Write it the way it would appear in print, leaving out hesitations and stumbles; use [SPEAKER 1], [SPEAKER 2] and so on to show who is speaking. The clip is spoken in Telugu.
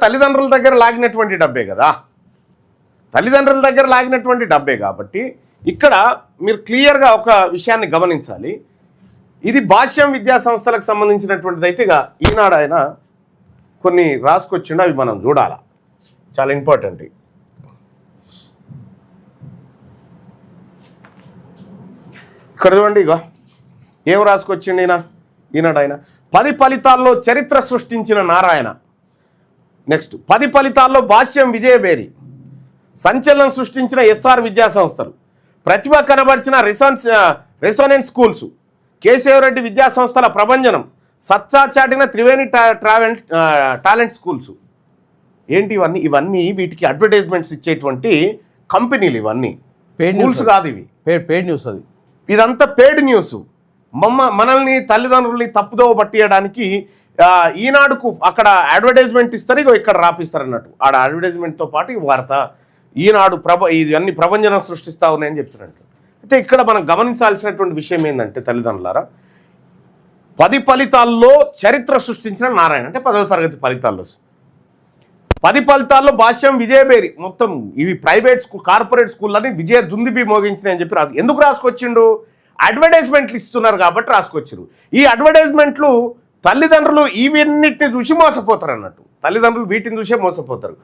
[SPEAKER 1] తల్లిదండ్రుల దగ్గర లాగినటువంటి డబ్బే కదా, తల్లిదండ్రుల దగ్గర లాగినటువంటి డబ్బే కాబట్టి ఇక్కడ మీరు క్లియర్గా ఒక విషయాన్ని గమనించాలి. ఇది భాష్యం విద్యా సంస్థలకు సంబంధించినటువంటిది అయితే ఇక ఈనాడు ఆయన కొన్ని రాసుకొచ్చిండు, అవి మనం చూడాలా, చాలా ఇంపార్టెంట్. ఇక్కడ చూడండి, ఇక ఏం రాసుకొచ్చిండు ఈనాడు ఆయన. 10 ఫలితాల్లో చరిత్ర సృష్టించిన నారాయణ. నెక్స్ట్ 10 ఫలితాల్లో భాష్యం విజయబేరి, సంచలనం సృష్టించిన ఎస్ఆర్ విద్యా సంస్థలు, ప్రతిభ కనబర్చిన రెసోనెన్స్ స్కూల్స్, కేశవరెడ్డి విద్యా సంస్థల ప్రభంజనం, సత్తా చాటిన త్రివేణి టాలెంట్ స్కూల్స్. ఏంటి ఇవన్నీ వీటికి అడ్వర్టైజ్మెంట్స్ ఇచ్చేటువంటి కంపెనీలు, ఇవన్నీ స్కూల్స్ కాదు, ఇవి
[SPEAKER 2] పెయిడ్ న్యూస్. అది
[SPEAKER 1] ఇదంతా పెయిడ్ న్యూస్. మనల్ని తల్లిదండ్రుల్ని తప్పుదోవ పట్టియడానికి ఈనాడుకు అక్కడ అడ్వర్టైజ్మెంట్ ఇస్తారు, ఇక్కడ రాపిస్తారు అన్నట్టు. ఆడ అడ్వర్టైజ్మెంట్తో పాటు ఈ వార్త ఈనాడు ఇవన్నీ ప్రభంజనం సృష్టిస్తా ఉన్నాయని చెప్తున్నట్టు. అయితే ఇక్కడ మనం గమనించాల్సినటువంటి విషయం ఏంటంటే తల్లిదండ్రులారా, 10 ఫలితాల్లో చరిత్ర సృష్టించిన నారాయణ అంటే 10వ తరగతి ఫలితాల్లో 10 ఫలితాల్లో భాష్యం విజయబేరి. మొత్తం ఇవి ప్రైవేట్ స్కూల్ కార్పొరేట్ స్కూళ్ళని విజయ దుందిబి మోగించినాయి అని చెప్పి ఎందుకు రాసుకొచ్చిండు? అడ్వర్టైజ్మెంట్లు ఇస్తున్నారు కాబట్టి రాసుకొచ్చారు. ఈ అడ్వర్టైజ్మెంట్లు తల్లిదండ్రులు ఇవన్నిటిని చూసి మోసపోతారు అన్నట్టు. తల్లిదండ్రులు వీటిని చూసే మోసపోతారు.